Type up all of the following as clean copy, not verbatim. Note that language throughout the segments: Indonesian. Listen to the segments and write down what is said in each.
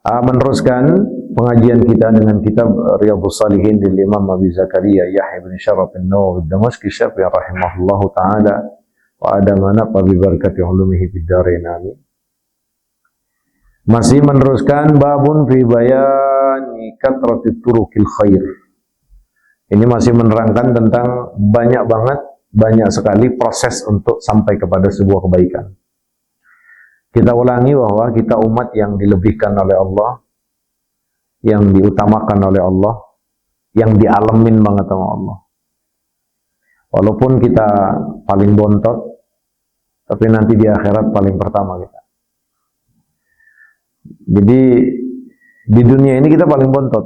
Meneruskan pengajian kita dengan kitab Riyadhus Shalihin dari Imam Abi Zakaria Yahya bin Syaraf an-Nawawi ad-Damashqi Syafi'i rahimahullahu taala wa adamana bi barakati ulumihi fid dharain amin. Masih meneruskan babun fi bayani katratit turuqil khair. Ini masih menerangkan tentang banyak sekali proses untuk sampai kepada sebuah kebaikan. Kita ulangi bahwa kita umat yang dilebihkan oleh Allah, yang diutamakan oleh Allah, yang dialamin banget sama Allah. Walaupun kita paling bontot, tapi nanti di akhirat paling pertama kita. Jadi di dunia ini kita paling bontot,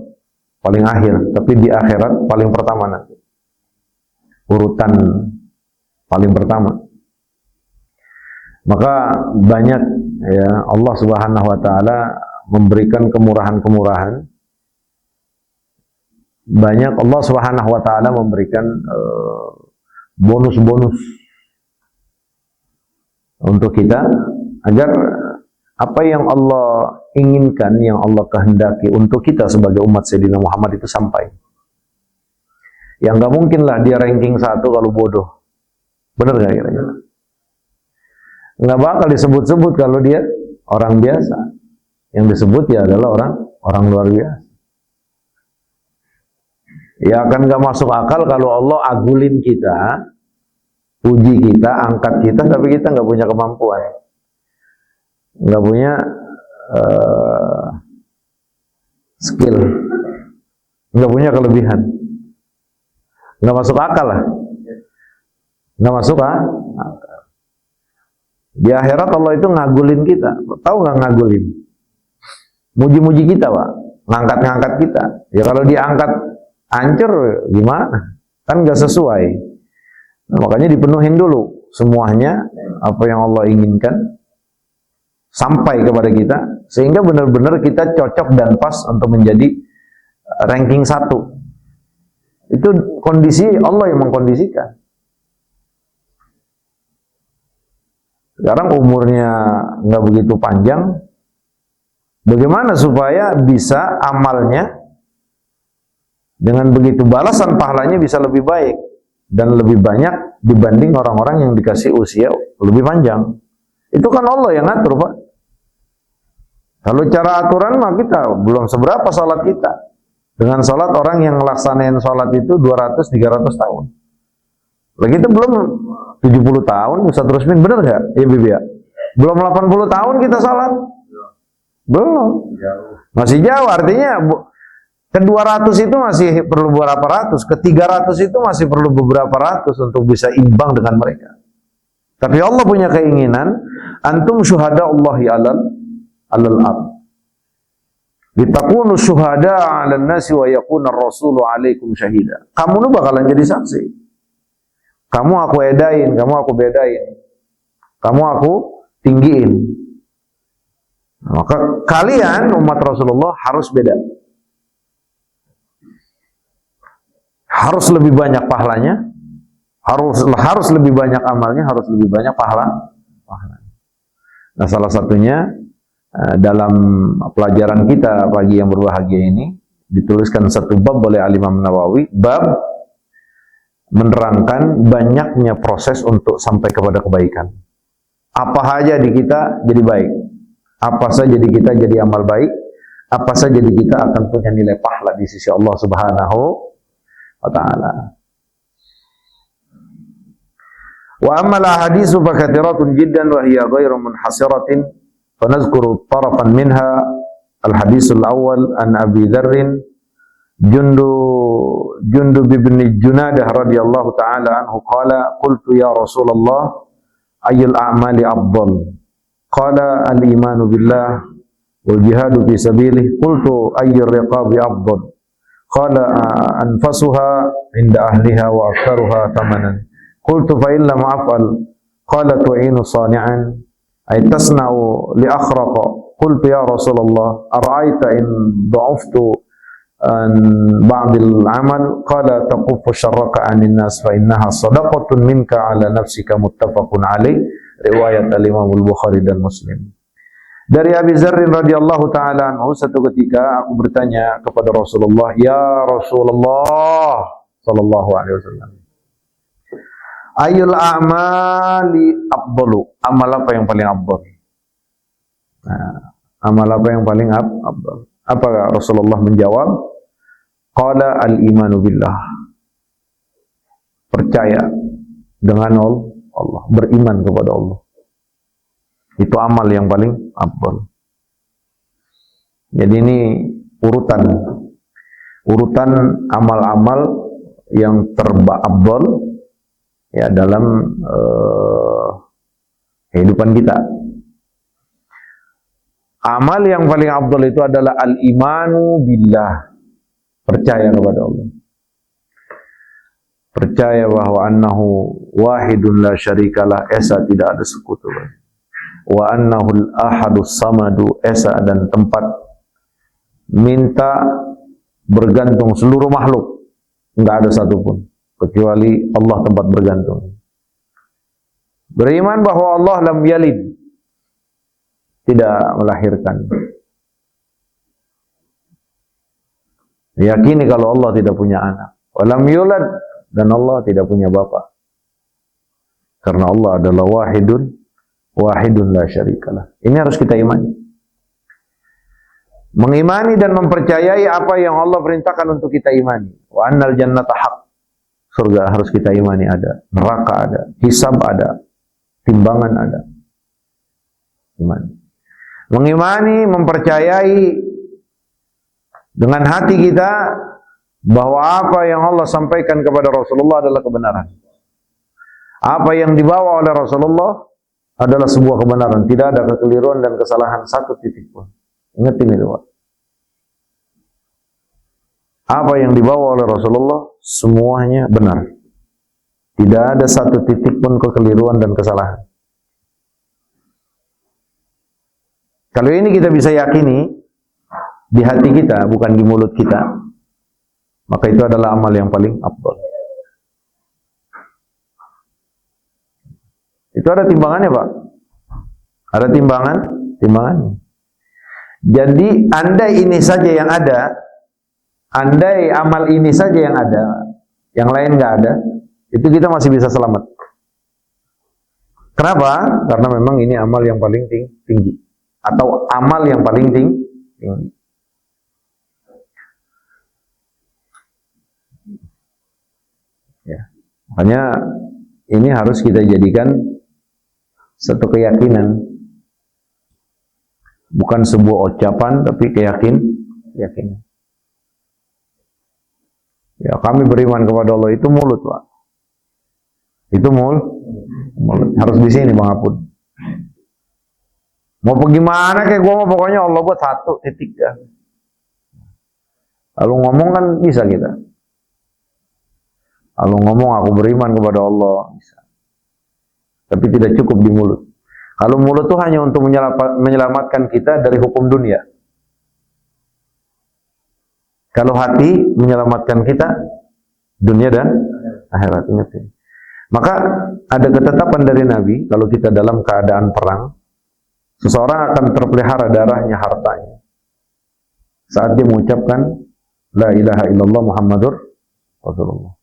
paling akhir, tapi di akhirat paling pertama nanti. Urutan paling pertama. Maka banyak ya Allah Subhanahu wa taala memberikan kemurahan-kemurahan. Banyak Allah Subhanahu wa taala memberikan bonus-bonus untuk kita agar apa yang Allah inginkan, yang Allah kehendaki untuk kita sebagai umat Sayyidina Muhammad itu sampai. Yang nggak mungkin lah dia ranking 1 kalau bodoh. Benar nggak kira-kira? Nggak bakal disebut-sebut kalau dia orang biasa. Yang disebut ya adalah orang luar biasa. Ya akan nggak masuk akal kalau Allah agulin kita, puji kita, angkat kita, tapi kita nggak punya kemampuan, nggak punya skill, nggak punya kelebihan, nggak masuk akal lah, nggak masuk akal. Di akhirat Allah itu ngagulin kita, tahu nggak ngagulin? Muji-muji kita, Pak, ngangkat-ngangkat kita. Ya kalau diangkat hancur gimana? Kan nggak sesuai. Nah, makanya dipenuhin dulu semuanya apa yang Allah inginkan sampai kepada kita sehingga benar-benar kita cocok dan pas untuk menjadi ranking 1. Itu kondisi Allah yang mengkondisikan. Sekarang umurnya nggak begitu panjang, bagaimana supaya bisa amalnya dengan begitu balasan pahalanya bisa lebih baik dan lebih banyak dibanding orang-orang yang dikasih usia lebih panjang. Itu kan Allah yang ngatur, Pak. Kalau cara aturan mah kita belum seberapa salat kita. Dengan salat orang yang ngelaksanain salat itu 200-300 tahun. Lagi itu belum 70 tahun Ustaz Rusmin, benar nggak? Ya Bibi ya. Belum 80 tahun kita salat. Belum. Masih jauh, artinya ke 200 itu masih perlu beberapa ratus, ke 300 itu masih perlu beberapa ratus untuk bisa imbang dengan mereka. Tapi Allah punya keinginan, antum syuhada Allahi alal ard. Litakunu syuhada 'alan nasi wa yakuna ar-rasulu 'alaikum syahida. Kamu nu bakalan jadi saksi. Kamu aku edain, kamu aku bedain. Kamu aku tinggiin. Maka kalian umat Rasulullah harus beda. Harus lebih banyak pahalanya, harus lebih banyak amalnya, harus lebih banyak pahalanya. Nah, salah satunya dalam pelajaran kita pagi yang berbahagia ini dituliskan satu bab oleh Imam Nawawi, bab menerangkan banyaknya proses untuk sampai kepada kebaikan. Apa saja di kita jadi baik, apa saja di kita jadi amal baik, apa saja di kita akan punya nilai pahala di sisi Allah Subhanahu wa ta'ala. Wa ammal ahaditsu fa katsiratun jiddan wa hiya ghairu munhasiratin fa nadhkuru tarafan minha. Al-haditsul awwal an Abi Dzarr Jundub bin Junadah radhiyallahu ta'ala anhu qala qultu ya Rasulullah ayyul a'mali afdal? Qala al-imanu billah wal jihadu fi sabilihi. Qultu ayyur riqabi afdal? Qala anfasuha inda ahliha wa aktharuha thamanan. Qultu fa in lam af'al? Qala tu'inu sani'an ay tasna'u li akhraqa. Qultu ya Rasulullah ara'aita in dha'aftu an ba'dil amal? Qala taquffu syarraka 'anil nas fa innaha shadaqatun minka 'ala nafsika. Muttafaqun alaih, riwayat al-Imam al-Bukhari dan Muslim. Dari Abi Dzar radhiyallahu taala anhu, satu ketika aku bertanya kepada Rasulullah, "Ya Rasulullah sallallahu alaihi wasallam, ayul a'mali afdalu?" Amal apa yang paling afdal? Nah, amal apa yang paling afdal? Apa Rasulullah menjawab? Qala al-imanu billah. Percaya dengan Allah, beriman kepada Allah. Itu amal yang paling afdal. Jadi ini urutan amal-amal yang terafdal ya dalam kehidupan kita. Amal yang paling afdal itu adalah al-imanu billah. Percaya kepada Allah. Percaya bahwa annahu wahidun la syarikalah, esa tidak ada sekutu. Wa annahul ahadus samadu, esa dan tempat minta bergantung seluruh makhluk, enggak ada satupun kecuali Allah tempat bergantung. Beriman bahwa Allah lam yalid, tidak melahirkan. Yakini kalau Allah tidak punya anak. Walam yulad, dan Allah tidak punya bapa. Karena Allah adalah wahidun la syarikalah. Ini harus kita imani. Mengimani dan mempercayai apa yang Allah perintahkan untuk kita imani. Wa annal jannata haq. Surga harus kita imani ada, neraka ada, hisab ada, timbangan ada. Imani. Mengimani, mempercayai dengan hati kita bahwa apa yang Allah sampaikan kepada Rasulullah adalah kebenaran. Apa yang dibawa oleh Rasulullah adalah sebuah kebenaran. Tidak ada kekeliruan dan kesalahan satu titik pun. Ingat ini Pak. Apa yang dibawa oleh Rasulullah semuanya benar. Tidak ada satu titik pun kekeliruan dan kesalahan. Kalau ini kita bisa yakini di hati kita, bukan di mulut kita, maka itu adalah amal yang paling afdal. Itu ada timbangannya, Pak. Ada timbangannya. Jadi andai ini saja yang ada, andai amal ini saja yang ada, yang lain nggak ada, itu kita masih bisa selamat. Kenapa? Karena memang ini amal yang paling tinggi, atau amal yang paling tinggi. Ya. Makanya ini harus kita jadikan satu keyakinan, bukan sebuah ucapan, tapi keyakinan. Ya, kami beriman kepada Allah itu mulut, Pak. Itu mulut. Harus di sini, Bang Apun. Mau pergi mana kayak gua, mau pokoknya Allah buat satu titik ya. Lalu ngomong kan bisa kita. Lalu ngomong aku beriman kepada Allah bisa. Tapi tidak cukup di mulut. Kalau mulut itu hanya untuk menyelamatkan kita dari hukum dunia. Kalau hati menyelamatkan kita dunia dan akhirat. Ingat ini. Maka ada ketetapan dari Nabi, kalau kita dalam keadaan perang, seseorang akan terpelihara darahnya, hartanya, saat dia mengucapkan La ilaha illallah Muhammadur Rasulullah.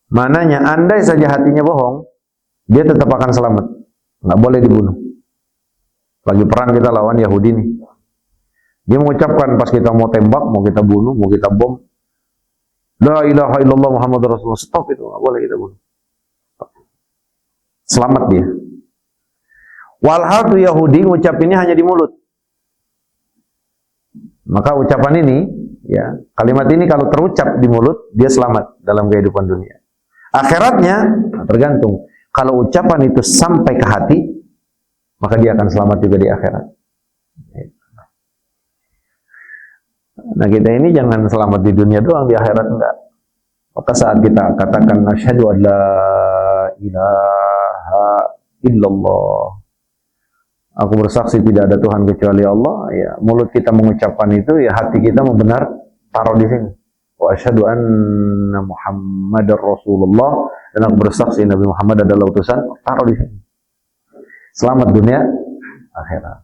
Mananya, andai saja hatinya bohong, dia tetap akan selamat. Nggak boleh dibunuh. Lagi perang kita lawan Yahudi nih. Dia mengucapkan pas kita mau tembak, mau kita bunuh, mau kita bom, La ilaha illallah Muhammadur Rasulullah. Stop itu, nggak boleh kita bunuh. Selamat dia. Walhal tuh Yahudi ngucapinnya hanya di mulut. Maka ucapan ini, ya, kalimat ini kalau terucap di mulut, dia selamat dalam kehidupan dunia. Akhiratnya tergantung. Kalau ucapan itu sampai ke hati, maka dia akan selamat juga di akhirat. Nah, kita ini jangan selamat di dunia doang, di akhirat enggak. Maka saat kita katakan asyhadu an la ilaha illallah, aku bersaksi tidak ada Tuhan kecuali Allah, ya, mulut kita mengucapkan itu, ya hati kita membenar taruh di sini. Wa asyhadu anna Muhammadar Rasulullah, dan aku bersaksi Nabi Muhammad adalah utusan, taruh di sini. Selamat dunia akhirat.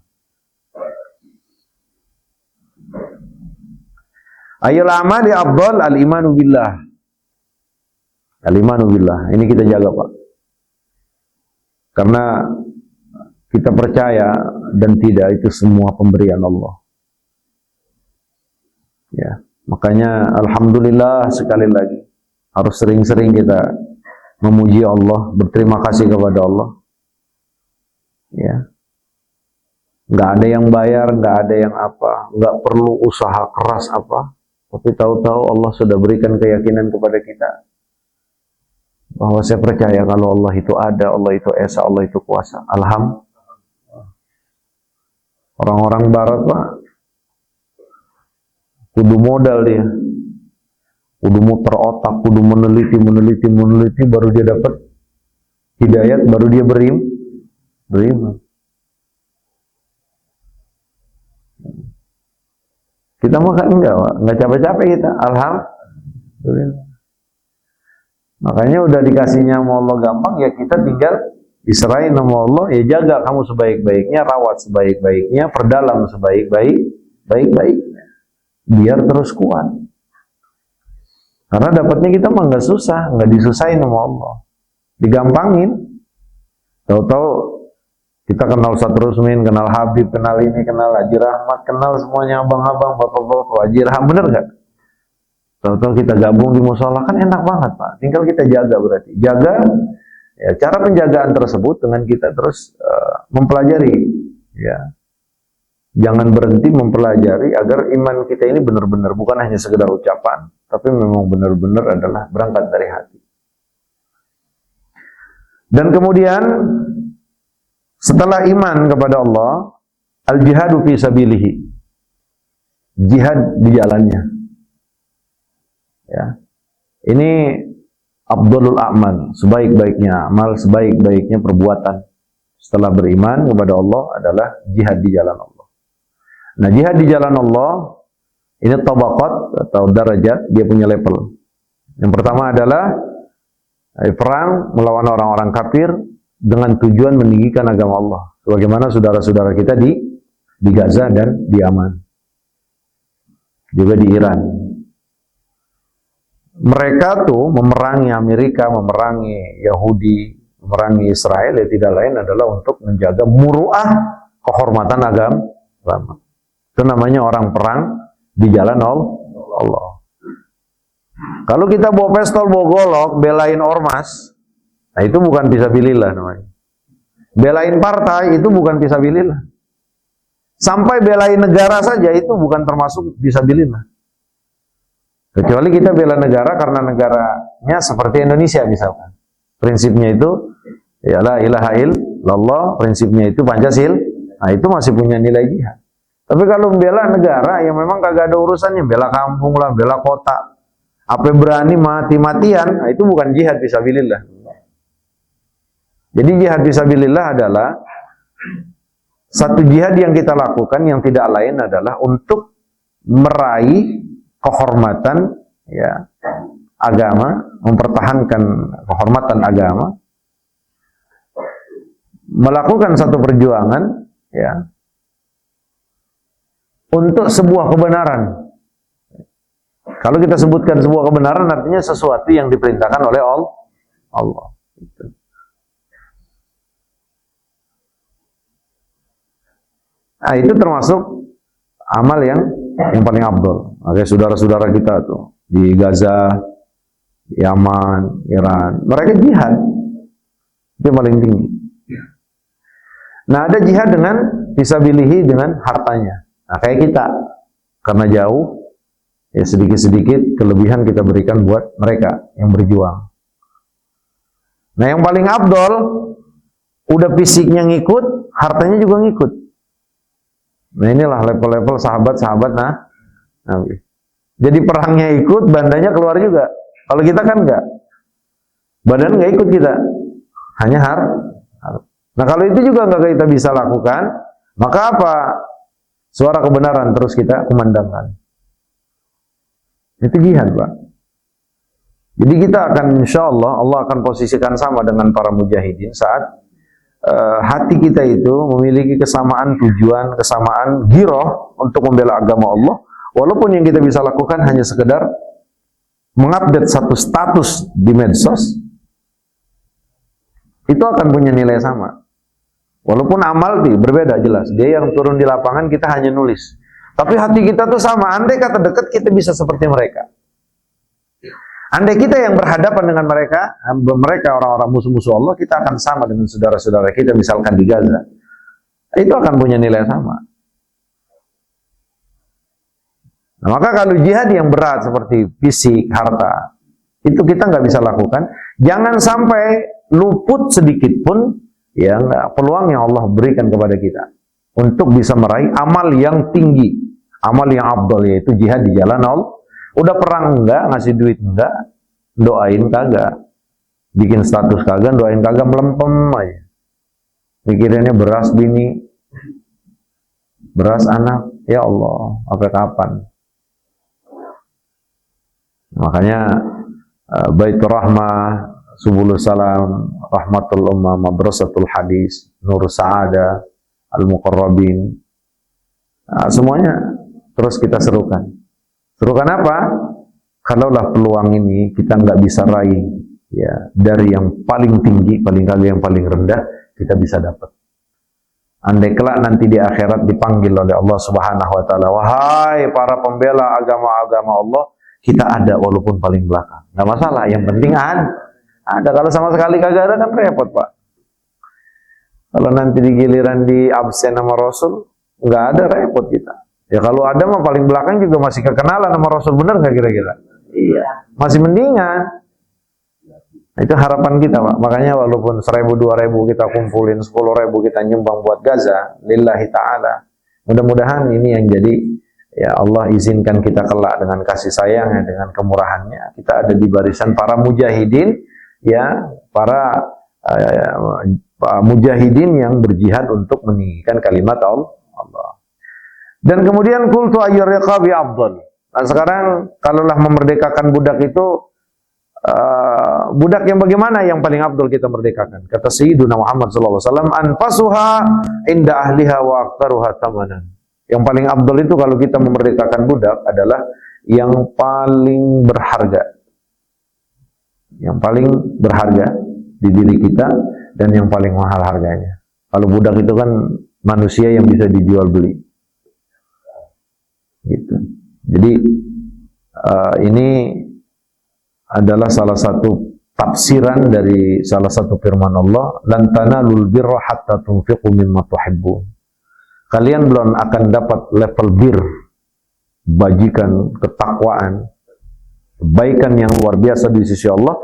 Ayul amali afdal al-imanu billah. Al-imanu billah. Ini kita jaga, Pak. Karena kita percaya dan tidak itu semua pemberian Allah. Ya, makanya alhamdulillah sekali lagi harus sering-sering kita memuji Allah, berterima kasih kepada Allah. Ya. Nggak ada yang bayar, nggak ada yang apa, nggak perlu usaha keras apa. Tapi tahu-tahu Allah sudah berikan keyakinan kepada kita bahwa saya percaya kalau Allah itu ada, Allah itu esa, Allah itu kuasa. Alhamdulillah. Orang-orang barat, Pak, kudu modal dia, kudu muter otak, kudu meneliti, baru dia dapat hidayat, baru dia beriman. Kita makan enggak capek-capek kita. Alhamdulillah. Makanya udah dikasihnya sama Allah gampang, ya kita tinggal diserahin sama Allah, ya jaga kamu sebaik-baiknya, rawat sebaik-baiknya, perdalam sebaik-baiknya. Biar terus kuat. Karena dapatnya kita mah nggak susah, nggak disusahin sama Allah. Digampangin. Tahu-tahu kita kenal Ustaz Rusmin, kenal Habib, kenal ini, kenal Haji Rahmat, kenal semuanya abang-abang, bapak-bapak, Haji Rahmat, bener gak? Tahu-tahu kita gabung di musola, kan enak banget, Pak. Tinggal kita jaga berarti. Jaga, ya, cara penjagaan tersebut dengan kita terus mempelajari. Ya. Jangan berhenti mempelajari agar iman kita ini benar-benar, bukan hanya sekedar ucapan, tapi memang benar-benar adalah berangkat dari hati. Dan kemudian, setelah iman kepada Allah, al-jihadu fi sabilihi. Jihad di jalannya. Ya. Ini afdhalul a'mal, sebaik-baiknya amal, sebaik-baiknya perbuatan setelah beriman kepada Allah adalah jihad di jalan Allah. Nah, jihad di jalan Allah ini tabaqat atau darajat, dia punya level. Yang pertama adalah perang melawan orang-orang kafir dengan tujuan meninggikan agama Allah. Sebagaimana saudara-saudara kita di Gaza dan di Yaman. Juga di Iran. Mereka tuh memerangi Amerika, memerangi Yahudi, memerangi Israel, ya tidak lain adalah untuk menjaga muruah kehormatan agama. Itu namanya orang perang di jalan Allah. Kalau kita bawa pistol, bawa golok, belain ormas, nah itu bukan fisabilillah namanya. Belain partai itu bukan fisabilillah. Sampai belain negara saja itu bukan termasuk fisabilillah. Kecuali kita bela negara karena negaranya seperti Indonesia misalkan. Prinsipnya itu ya la ilaha illallah, prinsipnya itu Pancasila. Nah, itu masih punya nilai jihad. Tapi kalau membela negara yang memang kagak ada urusannya, bela kampung lah, bela kota, apa berani mati-matian, nah itu bukan jihad fisabilillah. Jadi jihad fisabilillah adalah satu jihad yang kita lakukan yang tidak lain adalah untuk meraih kehormatan ya agama, mempertahankan kehormatan agama, melakukan satu perjuangan ya untuk sebuah kebenaran. Kalau kita sebutkan sebuah kebenaran artinya sesuatu yang diperintahkan oleh Allah. Nah, itu termasuk amal yang paling afdal. Oke, saudara-saudara kita tuh di Gaza, Yaman, Iran, mereka jihad. Itu yang paling tinggi. Nah, ada jihad dengan fisabilihi dengan hartanya. Nah, kayak kita karena jauh ya sedikit-sedikit kelebihan kita berikan buat mereka yang berjuang. Nah, yang paling afdal udah fisiknya ngikut, hartanya juga ngikut. Nah, inilah level-level sahabat-sahabat Nabi. Jadi perangnya ikut, bandanya keluar juga. Kalau kita kan enggak. Badan enggak ikut kita. Hanya harta. Nah, kalau itu juga enggak kita bisa lakukan, maka apa? Suara kebenaran terus kita kumandangkan. Itu jihad, Pak. Jadi kita akan insya Allah akan posisikan sama dengan para mujahidin saat hati kita itu memiliki kesamaan tujuan, kesamaan giroh untuk membela agama Allah, walaupun yang kita bisa lakukan hanya sekedar mengupdate satu status di medsos, itu akan punya nilai sama. Walaupun amal berbeda jelas, dia yang turun di lapangan, kita hanya nulis. Tapi hati kita tuh sama, andai kata dekat kita bisa seperti mereka. Andai kita yang berhadapan dengan mereka, orang-orang musuh-musuh Allah, kita akan sama dengan saudara-saudara kita, misalkan di Gaza. Itu akan punya nilai sama. Nah, maka kalau jihad yang berat seperti fisik, harta, itu kita nggak bisa lakukan. Jangan sampai luput sedikit pun ya peluang yang Allah berikan kepada kita untuk bisa meraih amal yang tinggi, amal yang afdal, yaitu jihad di jalan Allah. Udah perang enggak, ngasih duit enggak, doain kagak, bikin status kagak, doain kagak, melempem aja. Pikirannya beras bini, beras anak, ya Allah, sampai kapan? Makanya Baitur Rahmah, Subulus Salam, Rahmatul Ummah, Madrasatul Hadis, Nur Sa'ada, Al-Muqarrabin, nah, semuanya terus kita serukan. Serukan apa? Kalaulah peluang ini kita nggak bisa raih, ya dari yang paling tinggi, paling kagak yang paling rendah, kita bisa dapat. Andai kelak nanti di akhirat dipanggil oleh Allah Subhanahu Wa Taala, wahai para pembela agama-agama Allah, kita ada walaupun paling belakang, nggak masalah. Yang penting ada. Kalau sama sekali kagak ada kan repot, Pak. Kalau nanti di giliran di absen sama Rasul, nggak ada, repot kita. Ya kalau ada mah paling belakang juga masih kekenalan sama Rasul, bener nggak kira-kira? Iya, masih mendingan. Itu harapan kita, Pak. Makanya walaupun 1.000, 2.000 kita kumpulin, 10.000 kita nyumbang buat Gaza, lillahi ta'ala. Mudah-mudahan ini yang jadi, ya Allah izinkan kita kelak dengan kasih sayangnya, dengan kemurahannya. Kita ada di barisan para mujahidin, ya, para mujahidin yang berjihad untuk meninggikan kalimat Allah. Dan kemudian qultu ayyur riqabi afdal. Nah, sekarang kalaulah memerdekakan budak itu, budak yang bagaimana yang paling afdal kita merdekakan? Kata Sayyiduna Muhammad sallallahu alaihi wasallam, anfasuha inda ahliha wa aktsaruha thamanan. Yang paling afdal itu kalau kita memerdekakan budak adalah yang paling berharga. Yang paling berharga di diri kita dan yang paling mahal harganya. Kalau budak itu kan manusia yang bisa dijual beli. Gitu. Jadi ini adalah salah satu tafsiran dari salah satu firman Allah, lan tanalul birra hatta tunfiqu mimma tuhibbun. Kalian belum akan dapat level bir, bajikan, ketakwaan, kebaikan yang luar biasa di sisi Allah,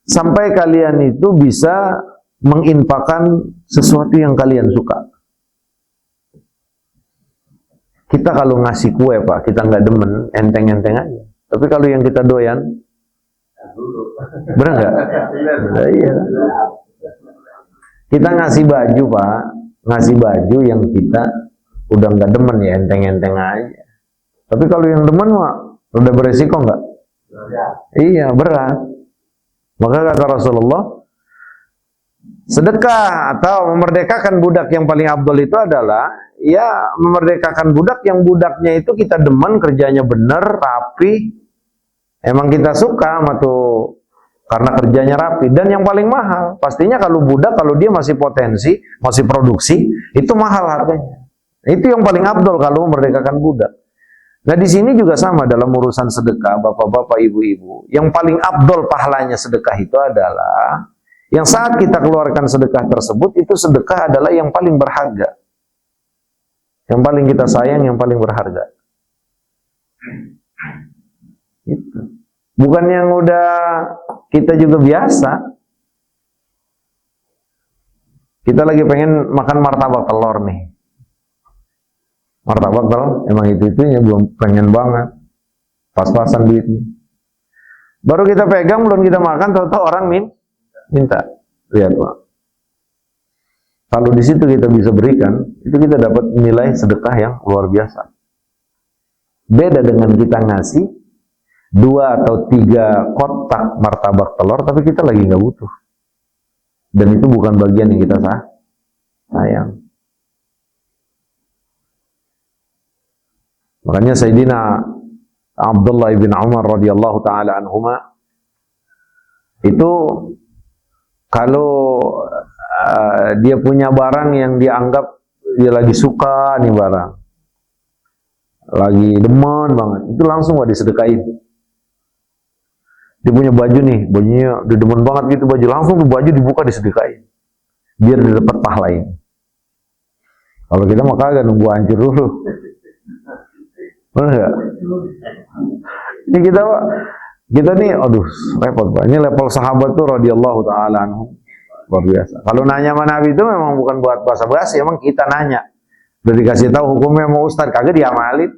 sampai kalian itu bisa menginfakkan sesuatu yang kalian suka. Kita kalau ngasih kue, Pak, kita nggak demen, enteng-enteng aja. Tapi kalau yang kita doyan, bener nggak? Nah, iya. Kita ngasih baju, Pak, ngasih baju yang kita udah nggak demen, ya enteng-enteng aja. Tapi kalau yang demen, Pak, udah beresiko nggak? Iya, berat. Maka kata Rasulullah, sedekah atau memerdekakan budak yang paling afdal itu adalah, ya memerdekakan budak yang budaknya itu kita demen, kerjanya bener, rapi, emang kita suka sama tuh karena kerjanya rapi. Dan yang paling mahal pastinya kalau budak, kalau dia masih potensi, masih produksi, itu mahal harganya. Itu yang paling afdal kalau memerdekakan budak. Nah di sini juga sama dalam urusan sedekah, bapak-bapak, ibu-ibu, yang paling afdal pahalanya sedekah itu adalah yang saat kita keluarkan sedekah tersebut, itu sedekah adalah yang paling berharga, yang paling kita sayang, yang paling berharga. Itu. Bukan yang udah kita juga biasa. Kita lagi pengen makan martabak telur nih. Martabak telur, emang itu-itunya belum pengen banget. Pas-pasan duitnya. Baru kita pegang, belum kita makan, tahu-tahu orang minta. Lihat, Pak. Kalau di situ kita bisa berikan, itu kita dapat nilai sedekah yang luar biasa. Beda dengan kita ngasih 2 atau 3 kotak martabak telur, tapi kita lagi nggak butuh. Dan itu bukan bagian yang kita sayang. Makanya Sayyidina Abdullah bin Umar radhiyallahu taala anhuma itu kalau dia punya barang yang dianggap dia lagi suka nih barang, lagi demen banget, itu langsung disedekain. Dia punya baju nih, bajunya dia demen banget gitu baju, langsung tuh baju dibuka disedekain, biar dia dapat pahala ini. Kalau kita mah kagak, nunggu hancur dulu. Benar nggak? Ini kita nih, aduh repot Pak. Ini level sahabat tuh radhiyallahu taala anhum luar biasa. Kalau nanya sama Nabi itu memang bukan buat basa-basi, emang kita nanya. Udah dikasih tahu hukumnya mau Ustaz, kagak diamalin.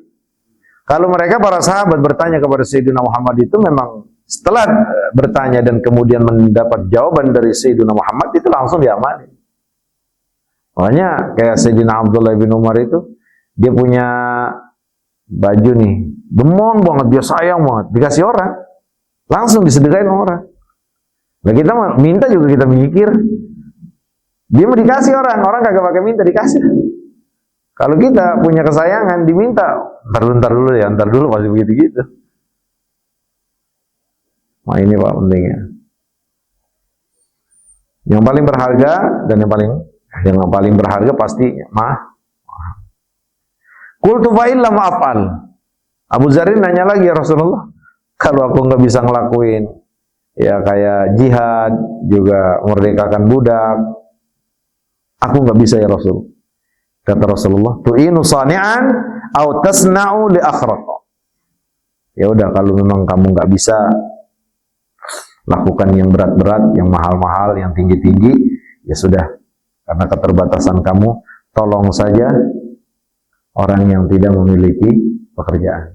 Kalau mereka para sahabat bertanya kepada Sayyidina Muhammad itu memang setelah bertanya dan kemudian mendapat jawaban dari Sayyidina Muhammad itu langsung diamalin. Makanya kayak Sayyidina Abdullah bin Umar itu, dia punya baju nih, demen banget, dia sayang banget, dikasih orang, langsung disedekain orang. Nah kita minta juga kita mikir, dia mau dikasih orang kagak pakai minta dikasih. Kalau kita punya kesayangan diminta, ntar dulu pasti begitu gitu. Nah ini Pak pentingnya. Yang paling berharga dan yang paling berharga pasti Qultu fa illa ma'afal. Abu Zarin nanya lagi, ya Rasulullah, kalau aku nggak bisa ngelakuin ya kayak jihad, juga merdekakan budak, aku nggak bisa ya Rasul. Kata Rasulullah, tu'inu sani'an au tasna'u li akhraqa. Ya udah, kalau memang kamu nggak bisa lakukan yang berat-berat, yang mahal-mahal, yang tinggi-tinggi, ya sudah, karena keterbatasan kamu, tolong saja orang yang tidak memiliki pekerjaan.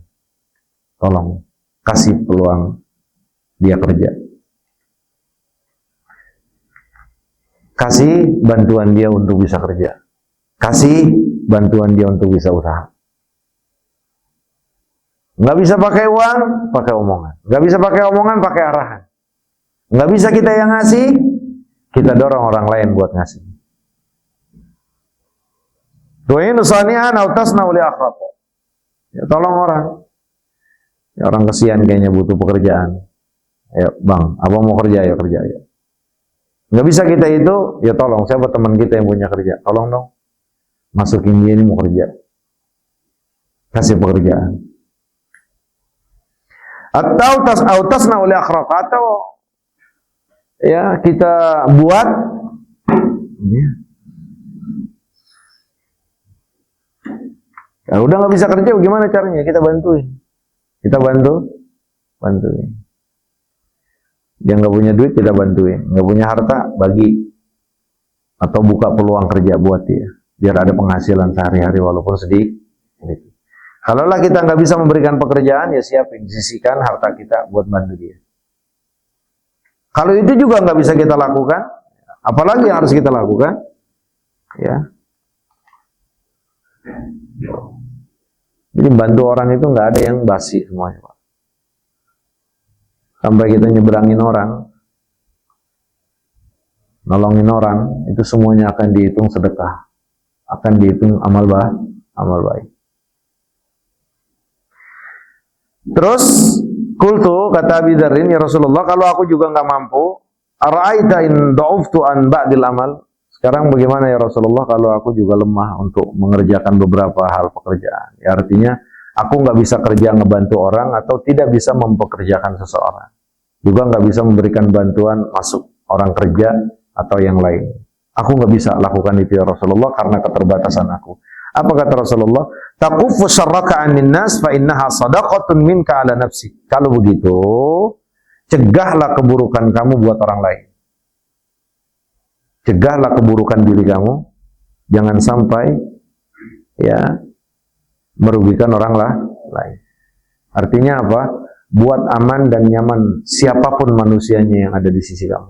Tolong kasih peluang dia kerja. Kasih bantuan dia untuk bisa kerja. Kasih bantuan dia untuk bisa usaha. Nggak bisa pakai uang, pakai omongan. Nggak bisa pakai omongan, pakai arahan. Nggak bisa kita yang ngasih, kita dorong orang lain buat ngasih. Tu'inu sani'an aw tasna'u li akhraqa. Ya tolong orang. Ya, orang kesian kayaknya butuh pekerjaan. Ya, Bang, apa mau kerja ya kerja ya. Nggak bisa kita itu, ya tolong siapa teman kita yang punya kerja, tolong dong. Masukin dia ini mau kerja. Kasih pekerjaan. Atau tasna'u li akhraqa, atau ya kita buat ya. Kalau udah nggak bisa kerja, gimana caranya? Kita bantuin. Kita bantuin. Dia nggak punya duit, kita bantuin. Nggak punya harta, bagi. Atau buka peluang kerja buat dia, biar ada penghasilan sehari-hari walaupun sedikit. Kalaulah kita nggak bisa memberikan pekerjaan, ya siapin, sisihkan harta kita buat bantu dia. Kalau itu juga nggak bisa kita lakukan, apalagi yang harus kita lakukan? Ya. Jadi bantu orang itu nggak ada yang basi semuanya, Pak. Sampai kita nyeberangin orang, nolongin orang, itu semuanya akan dihitung sedekah, akan dihitung amal baik. Terus qultu, kata Abi Dzarrin, ya Rasulullah, kalau aku juga nggak mampu, ara'aita in da'uftu an ba'dil amal. Sekarang bagaimana ya Rasulullah kalau aku juga lemah untuk mengerjakan beberapa hal pekerjaan? Ya artinya aku nggak bisa kerja ngebantu orang atau tidak bisa mempekerjakan seseorang. Juga nggak bisa memberikan bantuan masuk orang kerja atau yang lain. Aku nggak bisa lakukan itu ya Rasulullah karena keterbatasan aku. Apa kata Rasulullah? Taquffu syarraka 'anin nas fa innaha shadaqatun minka 'ala nafsik. Kalau begitu, cegahlah keburukan kamu buat orang lain. Cegahlah keburukan diri kamu, jangan sampai ya merugikan orang lain. Artinya apa? Buat aman dan nyaman siapapun manusianya yang ada di sisi kamu.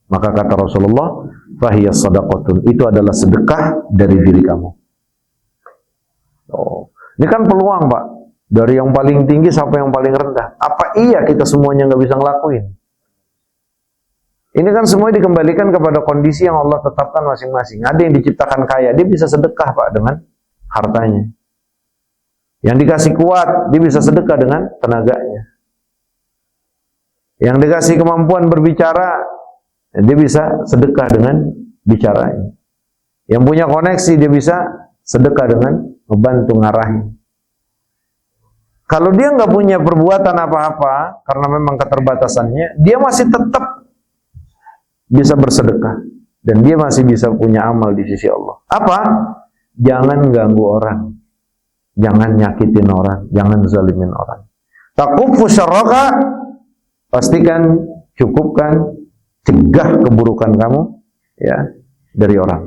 Maka kata Rasulullah, fahiyas sadaqatun, itu adalah sedekah dari diri kamu. Oh, ini kan peluang, Pak, dari yang paling tinggi sampai yang paling rendah. Apa iya kita semuanya nggak bisa ngelakuin? Ini kan semua dikembalikan kepada kondisi yang Allah tetapkan masing-masing. Ada yang diciptakan kaya, dia bisa sedekah Pak dengan hartanya. Yang dikasih kuat, dia bisa sedekah dengan tenaganya. Yang dikasih kemampuan berbicara, dia bisa sedekah dengan bicaranya. Yang punya koneksi, dia bisa sedekah dengan membantu ngarahin. Kalau dia nggak punya perbuatan apa-apa, karena memang keterbatasannya, dia masih tetap bisa bersedekah. Dan dia masih bisa punya amal di sisi Allah. Apa? Jangan ganggu orang. Jangan nyakitin orang. Jangan zalimin orang. Takufu syarraka, pastikan, cukupkan, cegah keburukan kamu ya dari orang.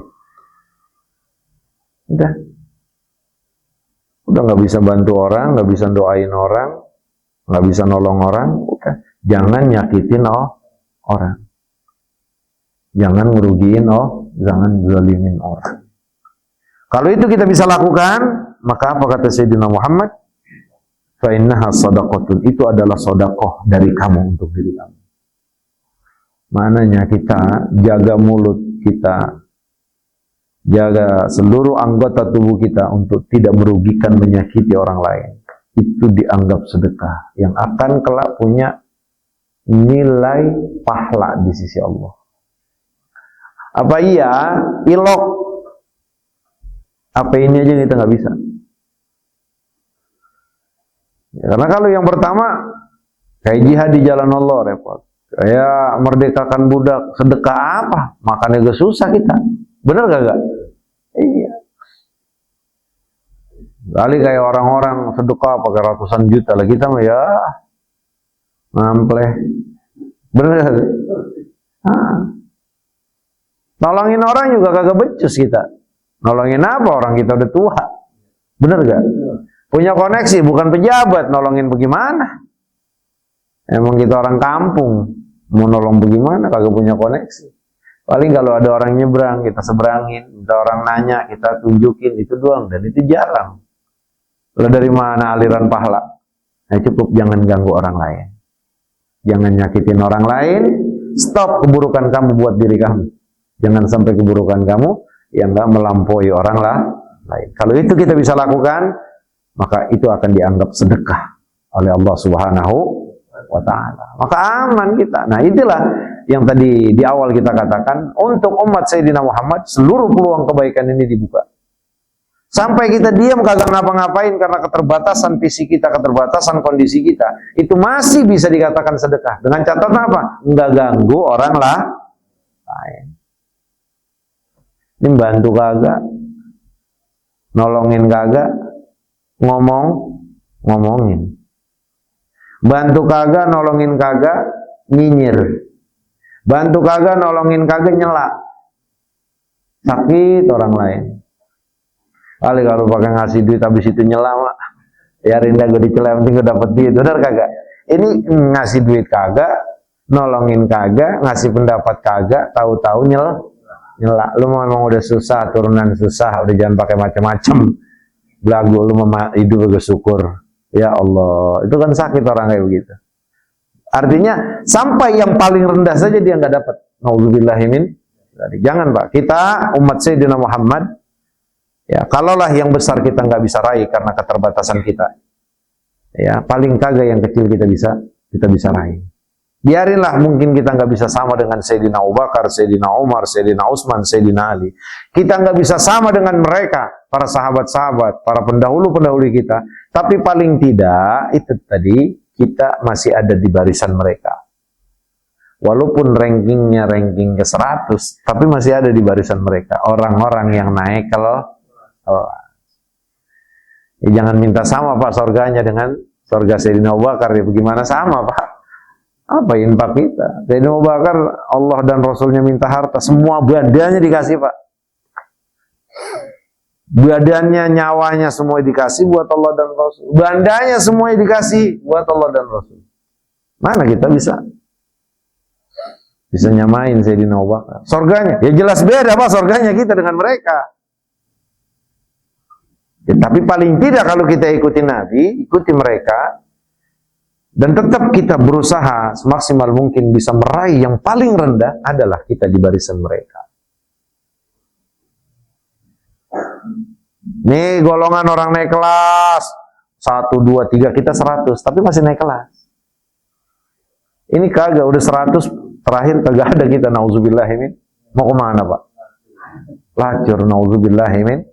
Udah nggak bisa bantu orang, nggak bisa doain orang, nggak bisa nolong orang. Udah, jangan nyakitin orang. Jangan ngerugiin jangan zalimin orang. Kalau itu kita bisa lakukan, maka apa kata Sayyidina Muhammad? Fa innaha shadaqatun, itu adalah sedekah dari kamu untuk diri kamu. Maknanya kita jaga mulut kita, jaga seluruh anggota tubuh kita untuk tidak merugikan, menyakiti orang lain. Itu dianggap sedekah yang akan kelak punya nilai pahala di sisi Allah. Apa iya ilok? Apa ini aja kita nggak bisa. Ya, karena kalau yang pertama kayak jihad di jalan Allah repot. Kayak merdekakan budak, sedekah apa? Makannya gak susah kita. Bener gak? Iya. Kali kayak orang-orang sedekah pakai ratusan juta lah, kita mah ya ngampleh. Bener gak? Nolongin orang juga kagak becus kita. Nolongin apa? Orang kita udah tua. Bener gak? Punya koneksi, bukan pejabat. Nolongin bagaimana? Emang kita orang kampung. Mau nolong bagaimana? Kagak punya koneksi. Paling kalau ada orang nyebrang, kita seberangin. Minta orang nanya, kita tunjukin. Itu doang. Dan itu jarang. Lalu dari mana aliran pahala? Nah, cukup jangan ganggu orang lain. Jangan nyakitin orang lain. Stop keburukan kamu buat diri kamu. Jangan sampai keburukan kamu yang nggak melampaui orang lain. Kalau itu kita bisa lakukan, maka itu akan dianggap sedekah oleh Allah Subhanahu wa Ta'ala. Maka aman kita. Nah, itulah yang tadi di awal kita katakan, untuk umat Sayyidina Muhammad seluruh peluang kebaikan ini dibuka. Sampai kita diam kagak ngapa-ngapain karena keterbatasan fisik kita, keterbatasan kondisi kita, itu masih bisa dikatakan sedekah. Dengan catatan apa? Enggak ganggu orang lain. Ini bantu kagak, nolongin kagak, ngomongin. Bantu kagak, nolongin kagak, nyinyir. Bantu kagak, nolongin kagak, nyela. Sakit orang lain. Kali kalau pakai ngasih duit habis itu nyela mak, ya rinda gue dicela, penting gue dapet duit. Benar kagak? Ini ngasih duit kagak, nolongin kagak, ngasih pendapat kagak, tahu-tahu nyela. Lu memang udah susah, turunan susah, udah jangan pakai macam-macam. Belagu lu hidup bersyukur. Ya Allah, itu kan sakit orang kayak begitu. Artinya sampai yang paling rendah saja dia nggak dapat. Nauzubillahimin. Jangan Pak, kita umat Sayyidina Muhammad, ya kalaulah yang besar kita nggak bisa raih karena keterbatasan kita, ya paling kagak yang kecil kita bisa raih. Biarinlah mungkin kita nggak bisa sama dengan Sayyidina Abu Bakar, Sayyidina Umar, Sayyidina Utsman, Sayyidina Ali. Kita nggak bisa sama dengan mereka, para sahabat-sahabat, para pendahulu-pendahulu kita. Tapi paling tidak, itu tadi, kita masih ada di barisan mereka. Walaupun rankingnya ranking ke 100, tapi masih ada di barisan mereka. Orang-orang yang naik kalau jangan minta sama Pak surganya dengan surga Sayyidina Abu Bakar. Ya, bagaimana sama Pak? Apa infak kita? Sayyidina Abu Bakar, Allah dan Rasulnya minta harta, semua badannya dikasih Pak. Badannya, nyawanya semua dikasih buat Allah dan Rasul. Bandanya semua dikasih buat Allah dan Rasul. Mana kita bisa nyamain Sayyidina Abu Bakar? Surganya, ya jelas beda Pak surganya kita dengan mereka. Ya, tapi paling tidak kalau kita ikuti Nabi, ikuti mereka, dan tetap kita berusaha semaksimal mungkin bisa meraih yang paling rendah, adalah kita di barisan mereka. Nih golongan orang naik kelas 1, 2, 3, kita 100, tapi masih naik kelas. Ini kagak, udah 100 terakhir kagak ada kita, nauzubillahimin. Mau kemana Pak? Lacur, nauzubillahimin.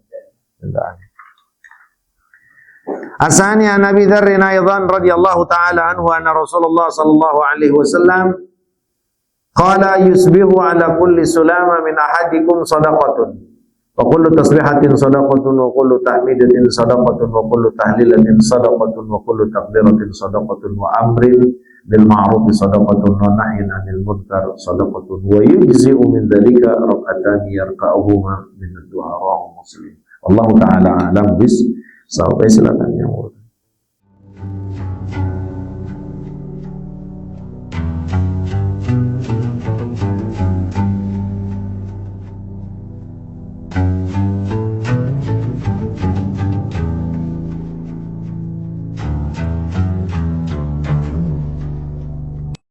Asani an Abi Dzar aidan radhiyallahu ta'ala anhu anna Rasulullah sallallahu alaihi wasallam qala yusbihu ala kulli sulama min ahadikum sadaqatun wa kullu tasbihatin sadaqatun wa kullu tahmidatin sadaqatun wa kullu tahlilatin sadaqatun wa kullu takbiratin sadaqatun wa amrin bil ma'ruf sadaqatun wa nahyin 'anil munkar sadaqatun wa yujzi'u min dzalika rak'atan yarka'uhuma min ad-du'a rawahu Muslim. Wallahu ta'ala a'lam bis. Sampai silakan yang